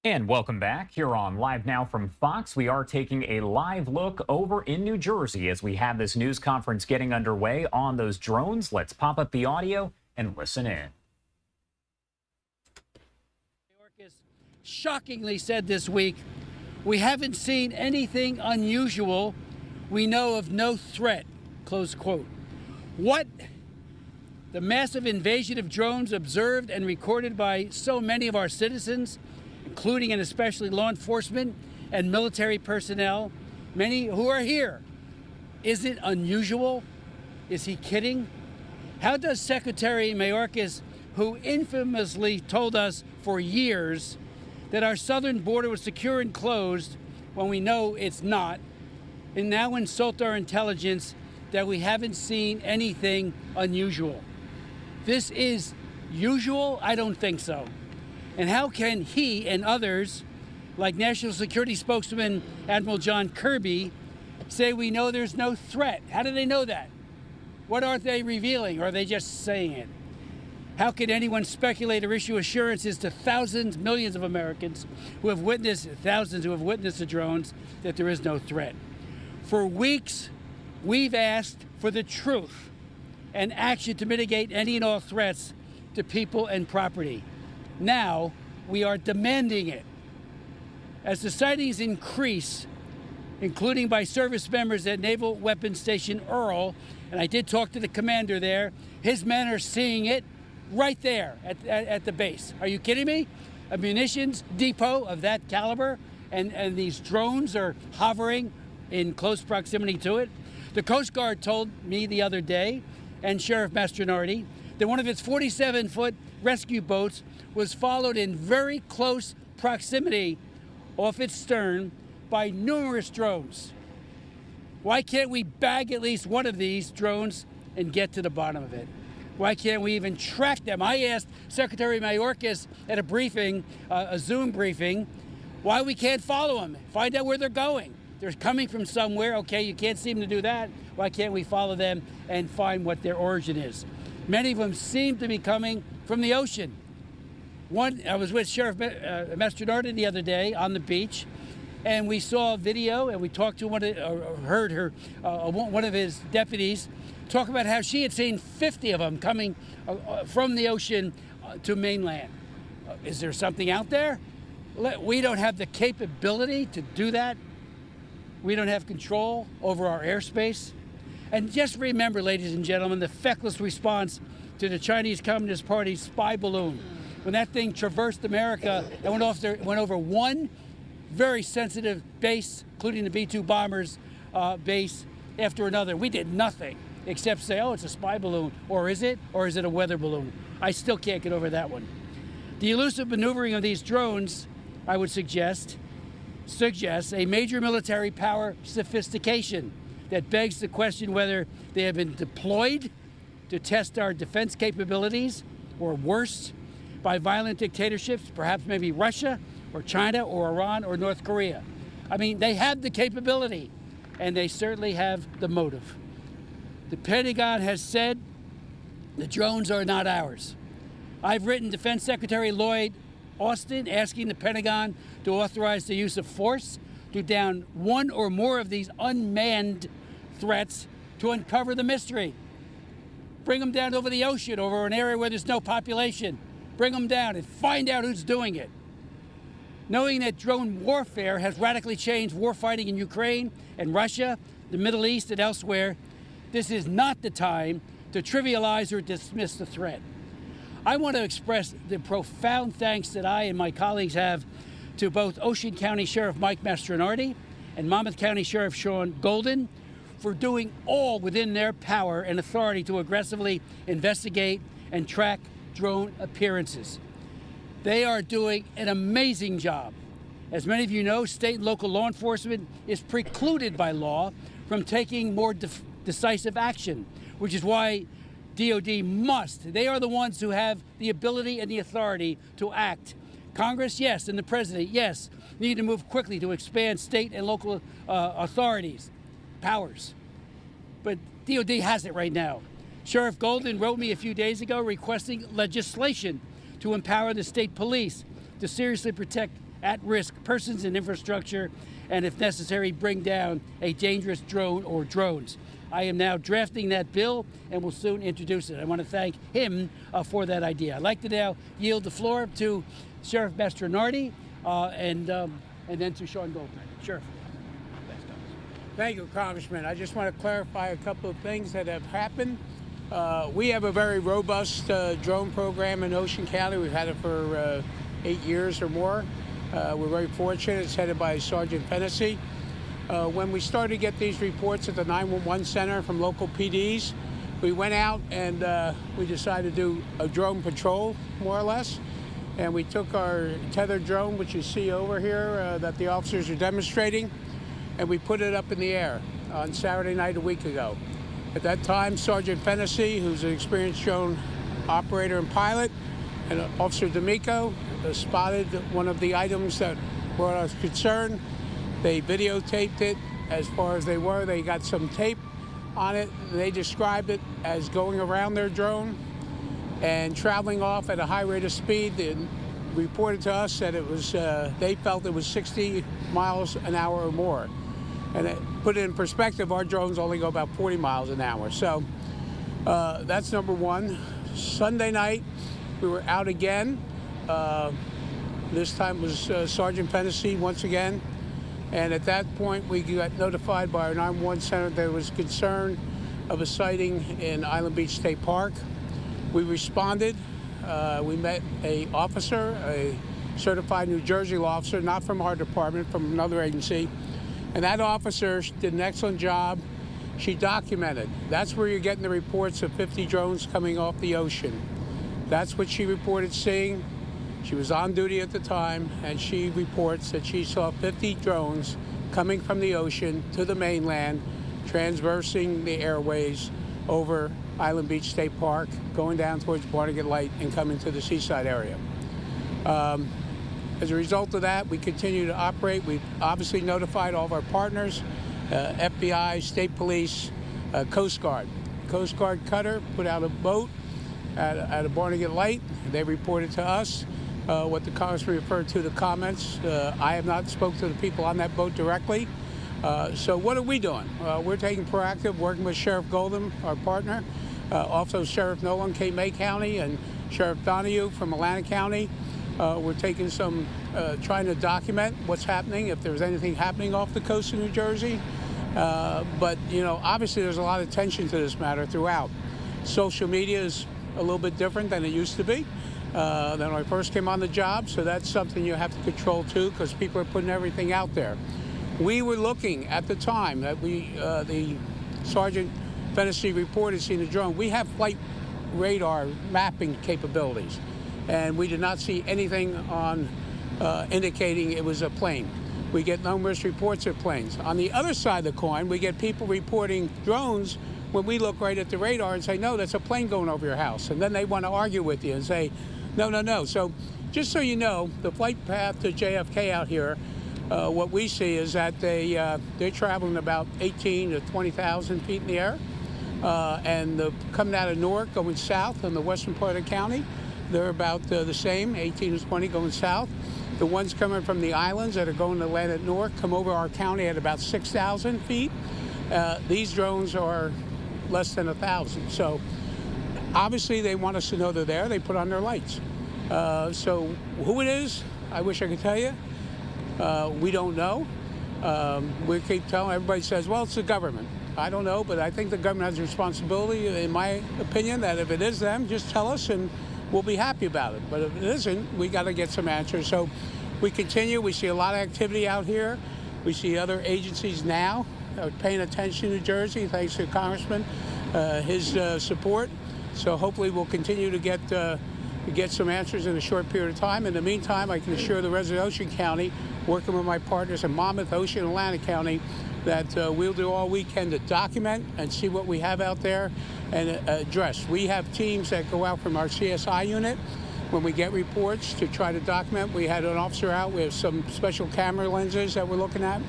And welcome back here on Live Now from Fox. We are taking a live look over in New Jersey as we have this news conference getting underway on those drones. Let's pop up the audio and listen in. Shockingly said this week, we haven't seen anything unusual. We know of no threat, close quote. What? The massive invasion of drones observed and recorded by so many of our citizens, including and especially law enforcement and military personnel, many who are here. Is it unusual? Is he kidding? How does Secretary Mayorkas, who infamously told us for years that our southern border was secure and closed when we know it's not, and now insult our intelligence that we haven't seen anything unusual? This is usual? I don't think so. And how can he and others, like National Security Spokesman Admiral John Kirby, say we know there's no threat? How do they know that? What aren't they revealing? Or are they just saying it? How can anyone speculate or issue assurances to thousands, millions of Americans who have witnessed, thousands who have witnessed the drones, that there is no threat? For weeks, we've asked for the truth and action to mitigate any and all threats to people and property. Now, we are demanding it. As the sightings increase, including by service members at Naval Weapons Station Earl, and I did talk to the commander there, his men are seeing it right there at the base. Are you kidding me? A munitions depot of that caliber, and these drones are hovering in close proximity to it. The Coast Guard told me the other day, and Sheriff Mastronardi, that one of its 47-foot rescue boats was followed in very close proximity off its stern by numerous drones. Why can't we bag at least one of these drones and get to the bottom of it? Why can't we even track them? I asked Secretary Mayorkas at a briefing, a Zoom briefing, why we can't follow them, find out where they're going. They're coming from somewhere. Okay, you can't seem to do that. Why can't we follow them and find what their origin is? Many of them seem to be coming from the ocean. I was with Sheriff Mastronardi the other day on the beach, and we saw a video, and we talked to heard her, one of his deputies talk about how she had seen 50 of them coming from the ocean to mainland. Is there something out there? We don't have the capability to do that. We don't have control over our airspace. And just remember, ladies and gentlemen, the feckless response to the Chinese Communist Party's spy balloon. When that thing traversed America and went over one very sensitive base, including the B-2 bombers base, after another. We did nothing except say, oh, it's a spy balloon. Or is it? Or is it a weather balloon? I still can't get over that one. The elusive maneuvering of these drones, I would suggest a major military power sophistication that begs the question whether they have been deployed to test our defense capabilities, or worse, by violent dictatorships, perhaps maybe Russia or China or Iran or North Korea. I mean, they have the capability, and they certainly have the motive. The Pentagon has said the drones are not ours. I've written Defense Secretary Lloyd Austin asking the Pentagon to authorize the use of force to down one or more of these unmanned threats to uncover the mystery. Bring them down over the ocean, over an area where there's no population. Bring them down and find out who's doing it. Knowing that drone warfare has radically changed warfighting in Ukraine and Russia, the Middle East, and elsewhere, this is not the time to trivialize or dismiss the threat. I want to express the profound thanks that I and my colleagues have to both Ocean County Sheriff Mike Mastronardi and Monmouth County Sheriff Sean Golden for doing all within their power and authority to aggressively investigate and track drone appearances. They are doing an amazing job. As many of you know, state and local law enforcement is precluded by law from taking more decisive action, which is why DOD must. They are the ones who have the ability and the authority to act. Congress, yes, and the president, yes, need to move quickly to expand state and local authorities, powers. But DOD has it right now. Sheriff Golden wrote me a few days ago requesting legislation to empower the state police to seriously protect at-risk persons and infrastructure, and if necessary, bring down a dangerous drone or drones. I am now drafting that bill and will soon introduce it. I want to thank him for that idea. I'd like to now yield the floor to Sheriff Mastronardi and then to Sean Goldman. Sheriff. Thank you, Congressman. I just want to clarify a couple of things that have happened. We have a very robust drone program in Ocean County. We've had it for 8 years or more. We're very fortunate. It's headed by Sergeant Fennessy. When we started to get these reports at the 911 center from local PDs, we went out and we decided to do a drone patrol, more or less. And we took our tethered drone, which you see over here, that the officers are demonstrating, and we put it up in the air on Saturday night a week ago. At that time, Sergeant Fennessy, who's an experienced drone operator and pilot, and Officer D'Amico spotted one of the items that brought us concern. They videotaped it as far as they were. They got some tape on it. They described it as going around their drone and traveling off at a high rate of speed. They reported to us that it was, they felt it was 60 miles an hour or more. And to put it in perspective, our drones only go about 40 miles an hour. So that's number one. Sunday night, we were out again. This time was Sergeant Fennessy once again. And at that point, we got notified by our 911 center there was concern of a sighting in Island Beach State Park. We responded. We met an officer, a certified New Jersey law officer, not from our department, from another agency. And that officer did an excellent job. She documented. That's where you're getting the reports of 50 drones coming off the ocean. That's what she reported seeing. She was on duty at the time, and she reports that she saw 50 drones coming from the ocean to the mainland, transversing the airways over Island Beach State Park, going down towards Barnegat Light and coming to the seaside area. As a result of that, we continue to operate. We've obviously notified all of our partners, FBI, State Police, Coast Guard. Coast Guard cutter put out a boat at a Barnegat Light. They reported to us what the Congressman referred to the comments. I have not spoken to the people on that boat directly. So what are we doing? We're taking proactive, working with Sheriff Golden, our partner, also Sheriff Nolan, Cape May County, and Sheriff Donahue from Atlantic County. We're taking some, trying to document what's happening, if there's anything happening off the coast of New Jersey. But, you know, obviously there's a lot of attention to this matter throughout. Social media is a little bit different than it used to be. Than when I first came on the job, so that's something you have to control too, because people are putting everything out there. We were looking at the time that the Sergeant Fennessy reported seeing the drone. We have flight radar mapping capabilities, and we did not see anything on indicating it was a plane. We get numerous reports of planes. On the other side of the coin, we get people reporting drones when we look right at the radar and say, no, that's a plane going over your house. And then they want to argue with you and say, no, no, no. So just so you know, the flight path to JFK out here, what we see is that they're traveling about 18 to 20,000 feet in the air. And coming out of Newark, going south in the western part of the county, they're about the same, 18 to 20 going south. The ones coming from the islands that are going to land at Newark come over our county at about 6,000 feet. These drones are less than 1,000. So obviously they want us to know they're there. They put on their lights. So who it is, I wish I could tell you. We don't know. We keep telling, everybody says, well, it's the government. I don't know, but I think the government has a responsibility, in my opinion, that if it is them, just tell us and we'll be happy about it. But if it isn't, we got to get some answers. So we continue. We see a lot of activity out here. We see other agencies now paying attention to New Jersey, thanks to the Congressman, his support. So hopefully we'll continue to get some answers in a short period of time. In the meantime, I can assure the residents of Ocean County, working with my partners in Monmouth, Ocean, and Atlantic County, that we'll do all we can to document and see what we have out there and address. We have teams that go out from our CSI unit when we get reports to try to document. We had an officer out. We have some special camera lenses that we're looking at,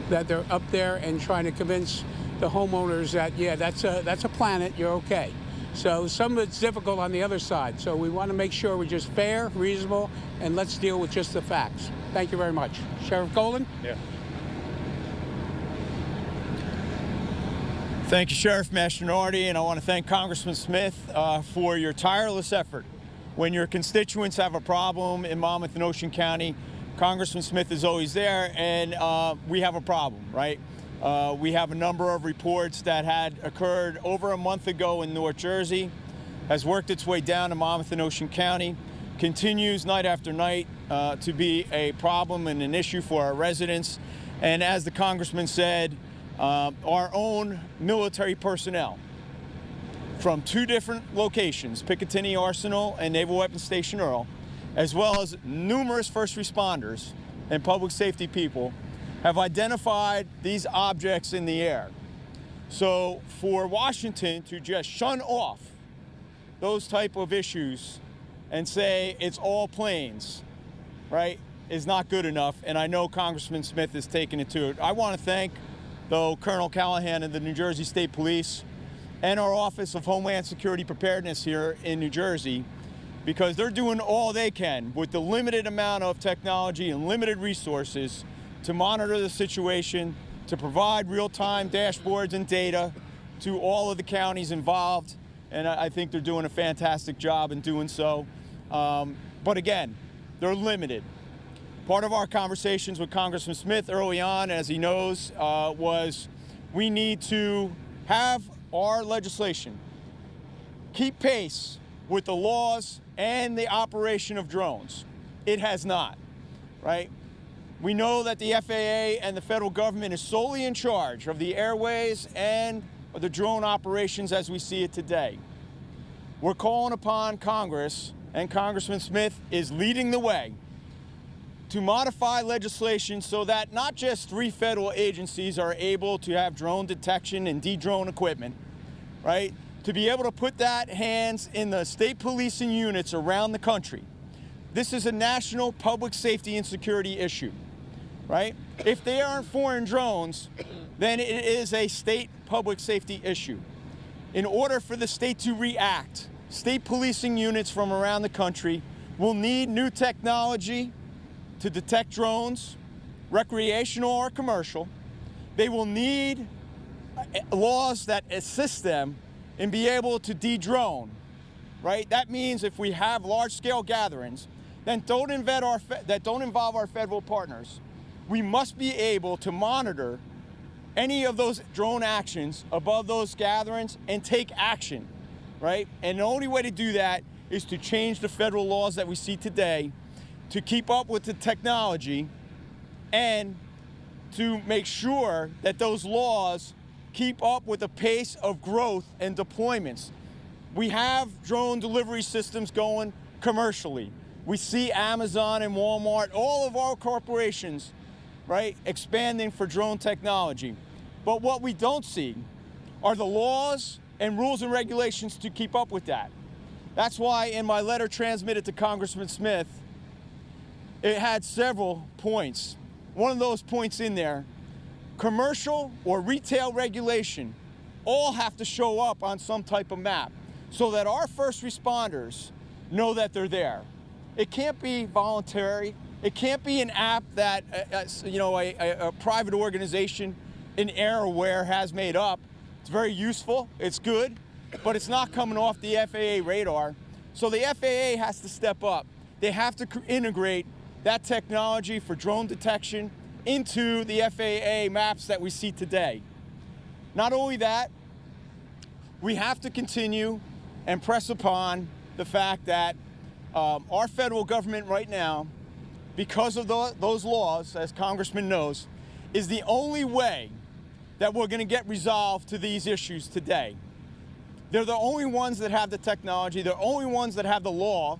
that they're up there and trying to convince the homeowners that, yeah, that's a planet, you're okay. So some of it's difficult on the other side. So we want to make sure we're just fair, reasonable, and let's deal with just the facts. Thank you very much. Sheriff Golden? Yeah. Thank you, Sheriff Mastronardi, and I want to thank Congressman Smith for your tireless effort. When your constituents have a problem in Monmouth and Ocean County, Congressman Smith is always there, and we have a problem, right? We have a number of reports that had occurred over a month ago in North Jersey, has worked its way down to Monmouth and Ocean County, continues night after night to be a problem and an issue for our residents. And as the Congressman said, our own military personnel from 2 different locations, Picatinny Arsenal and Naval Weapons Station Earl, as well as numerous first responders and public safety people, have identified these objects in the air. So for Washington to just shun off those type of issues and say it's all planes, right, is not good enough, and I know Congressman Smith is taking it to it. I want to thank, though, Colonel Callahan and the New Jersey State Police and our Office of Homeland Security Preparedness here in New Jersey, because they're doing all they can with the limited amount of technology and limited resources to monitor the situation, to provide real-time dashboards and data to all of the counties involved, and I think they're doing a fantastic job in doing so. But again, they're limited. Part of our conversations with Congressman Smith early on, as he knows, was we need to have our legislation keep pace with the laws and the operation of drones. It has not, right? We know that the FAA and the federal government is solely in charge of the airways and the drone operations as we see it today. We're calling upon Congress, and Congressman Smith is leading the way, to modify legislation so that not just 3 federal agencies are able to have drone detection and de-drone equipment, right? To be able to put that hands in the state policing units around the country. This is a national public safety and security issue, right? If they aren't foreign drones, then it is a state public safety issue. In order for the state to react, state policing units from around the country will need new technology to detect drones, recreational or commercial. They will need laws that assist them in being able to de-drone, right? That means if we have large-scale gatherings that don't involve our federal partners, we must be able to monitor any of those drone actions above those gatherings and take action, right? And the only way to do that is to change the federal laws that we see today to keep up with the technology and to make sure that those laws keep up with the pace of growth and deployments. We have drone delivery systems going commercially. We see Amazon and Walmart, all of our corporations, right, expanding for drone technology. But what we don't see are the laws and rules and regulations to keep up with that. That's why in my letter transmitted to Congressman Smith, it had several points. One of those points in there, commercial or retail regulation, all have to show up on some type of map so that our first responders know that they're there. It can't be voluntary. It can't be an app that a private organization in Airware has made up. It's very useful, it's good, but it's not coming off the FAA radar. So the FAA has to step up. They have to integrate that technology for drone detection into the FAA maps that we see today. Not only that, we have to continue and press upon the fact that our federal government right now, because of those laws, as Congressman knows, is the only way that we're going to get resolved to these issues today. They're the only ones that have the technology, they're the only ones that have the law,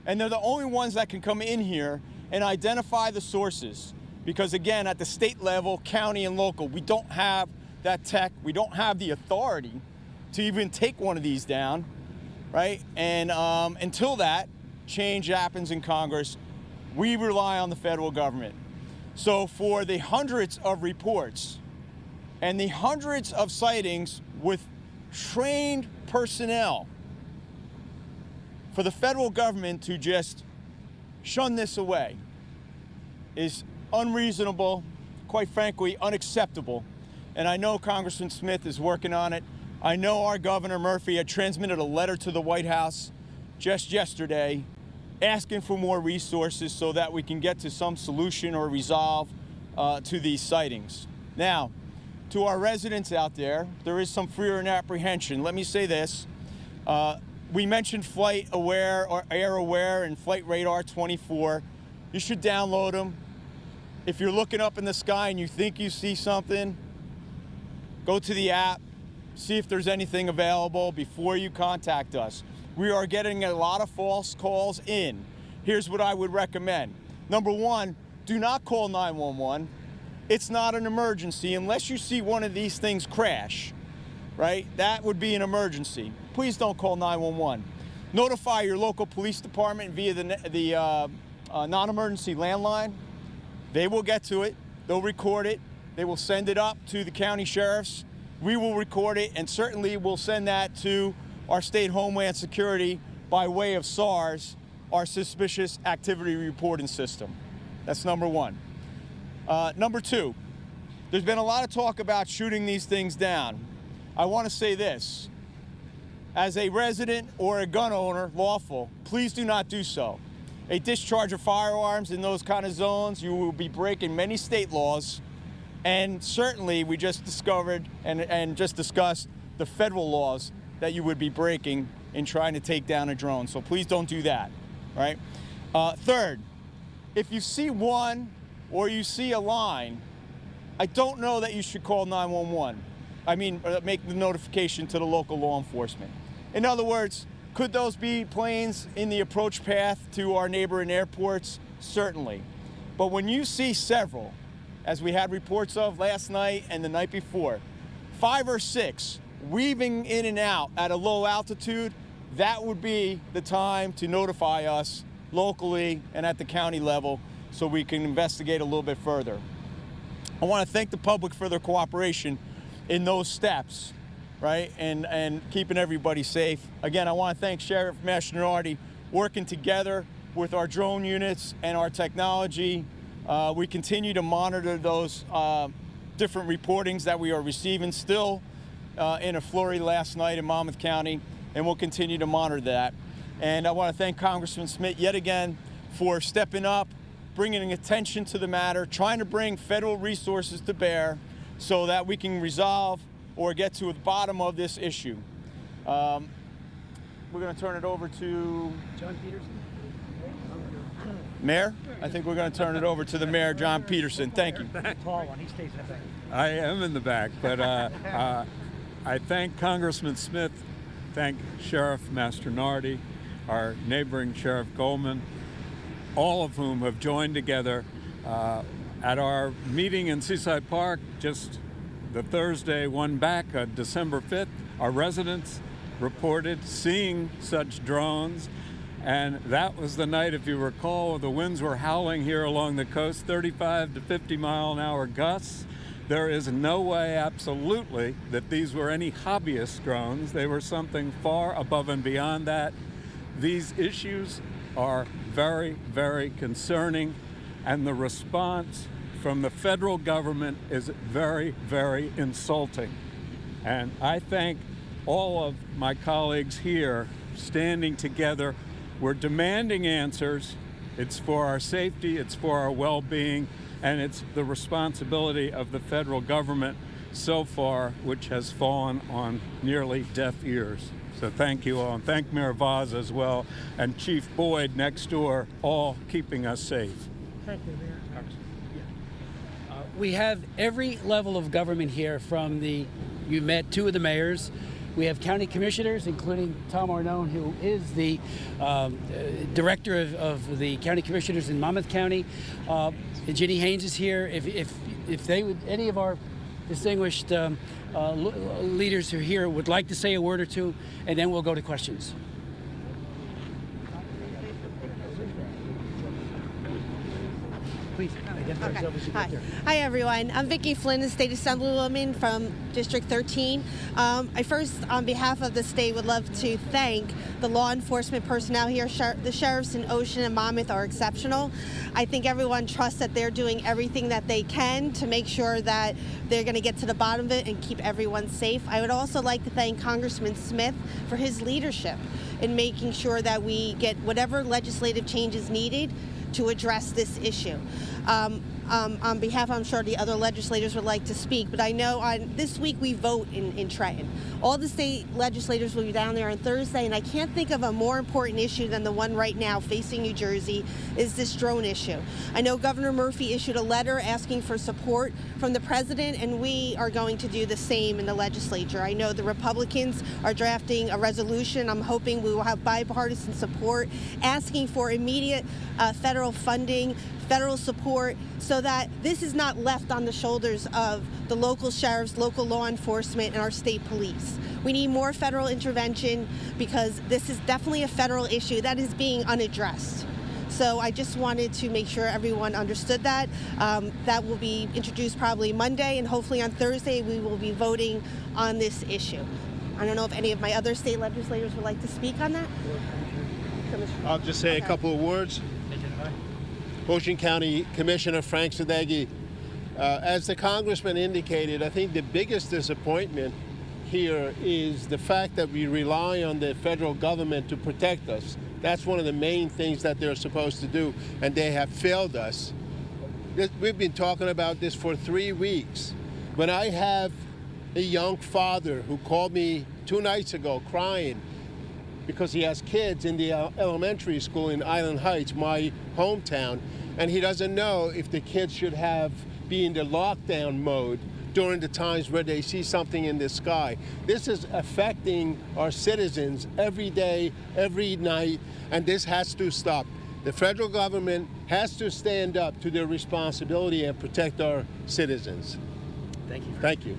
and they're the only ones that can come in here and identify the sources. Because again, at the state level, county and local, we don't have that tech, we don't have the authority to even take one of these down, right? And until that change happens in Congress, we rely on the federal government. So for the hundreds of reports and the hundreds of sightings with trained personnel, for the federal government to just shun this away is unreasonable, quite frankly, unacceptable. And I know Congressman Smith is working on it. I know our Governor Murphy had transmitted a letter to the White House just yesterday asking for more resources so that we can get to some solution or resolve to these sightings. Now, to our residents out there, there is some fear and apprehension. Let me say this. We mentioned Flight Aware or Air Aware and Flight Radar 24. You should download them. If you're looking up in the sky and you think you see something, go to the app, see if there's anything available before you contact us. We are getting a lot of false calls in. Here's what I would recommend. Number one, do not call 911. It's not an emergency unless you see one of these things crash, right? That would be an emergency. Please don't call 911. Notify your local police department via the non-emergency landline. They will get to it. They'll record it. They will send it up to the county sheriffs. We will record it, and certainly we'll send that to our state Homeland Security by way of SARS, our Suspicious Activity Reporting System. That's number one. Number two, there's been a lot of talk about shooting these things down. I want to say this. As a resident or a gun owner, lawful, please do not do so. A discharge of firearms in those kind of zones, you will be breaking many state laws. And certainly we just discovered and just discussed the federal laws that you would be breaking in trying to take down a drone. So please don't do that, right? Third, if you see one or you see a line, I don't know that you should call 911. I mean, make the notification to the local law enforcement. In other words, could those be planes in the approach path to our neighboring airports? Certainly. But when you see several, as we had reports of last night and the night before, 5 or 6 weaving in and out at a low altitude, that would be the time to notify us locally and at the county level so we can investigate a little bit further. I want to thank the public for their cooperation in those steps, right, and keeping everybody safe. Again, I want to thank Sheriff Mastronardi working together with our drone units and our technology. We continue to monitor those different reportings that we are receiving still in a flurry last night in Monmouth County, and we'll continue to monitor that. And I want to thank Congressman Smith yet again for stepping up, bringing attention to the matter, trying to bring federal resources to bear so that we can resolve or get to the bottom of this issue. We're going to turn it over to John Peterson. Mayor. I think we're going to turn it over to the Mayor, John Peterson. Thank you. Tall one, he stays in the back. I am in the back, but I thank Congressman Smith, thank Sheriff Mastronardi, our neighboring Sheriff Goldman, all of whom have joined together at our meeting in Seaside Park just the Thursday one back, December 5th. Our residents reported seeing such drones, and that was the night, if you recall, the winds were howling here along the coast, 35 to 50 mile an hour gusts. There is no way, absolutely, that these were any hobbyist drones. They were something far above and beyond that. These issues are very, very concerning, and the response from the federal government is very, very insulting. And I thank all of my colleagues here standing together. We're demanding answers. It's for our safety, it's for our well-being, and it's the responsibility of the federal government so far, which has fallen on nearly deaf ears. So thank you all, and thank Mayor Vaz as well, and Chief Boyd next door, all keeping us safe. Thank you, Mayor. We have every level of government here from you met 2 of the mayors. We have county commissioners, including Tom Arnone, who is the director of the county commissioners in Monmouth County. Ginny Haynes is here. If they would, any of our distinguished leaders who are here would like to say a word or two, and then we'll go to questions. Please, identify yourself as you get there. Hi, everyone. I'm Vicki Flynn, the State Assemblywoman from District 13. I first, on behalf of the state, would love to thank the law enforcement personnel here. The sheriffs in Ocean and Monmouth are exceptional. I think everyone trusts that they're doing everything that they can to make sure that they're going to get to the bottom of it and keep everyone safe. I would also like to thank Congressman Smith for his leadership in making sure that we get whatever legislative changes needed to address this issue. On behalf, I'm sure the other legislators would like to speak, but I know this week we vote in Trenton. All the state legislators will be down there on Thursday, and I can't think of a more important issue than the one right now facing New Jersey is this drone issue. I know Governor Murphy issued a letter asking for support from the president, and we are going to do the same in the legislature. I know the Republicans are drafting a resolution. I'm hoping we will have bipartisan support asking for immediate federal funding, federal support, so that this is not left on the shoulders of the local sheriffs, local law enforcement, and our state police. We need more federal intervention because this is definitely a federal issue that is being unaddressed. So I just wanted to make sure everyone understood that. That will be introduced probably Monday, and hopefully on Thursday we will be voting on this issue. I don't know if any of my other state legislators would like to speak on that. I'll just say a couple of words. Ocean County Commissioner Frank Sadeghi. As the congressman indicated, I think the biggest disappointment here is the fact that we rely on the federal government to protect us. That's one of the main things that they're supposed to do, and they have failed us. We've been talking about this for 3 weeks. When I have a young father who called me 2 nights ago crying because he has kids in the elementary school in Island Heights, my hometown, and he doesn't know if the kids should be in the lockdown mode during the times where they see something in the sky. This is affecting our citizens every day, every night, and this has to stop. The federal government has to stand up to their responsibility and protect our citizens. Thank you. Thank you.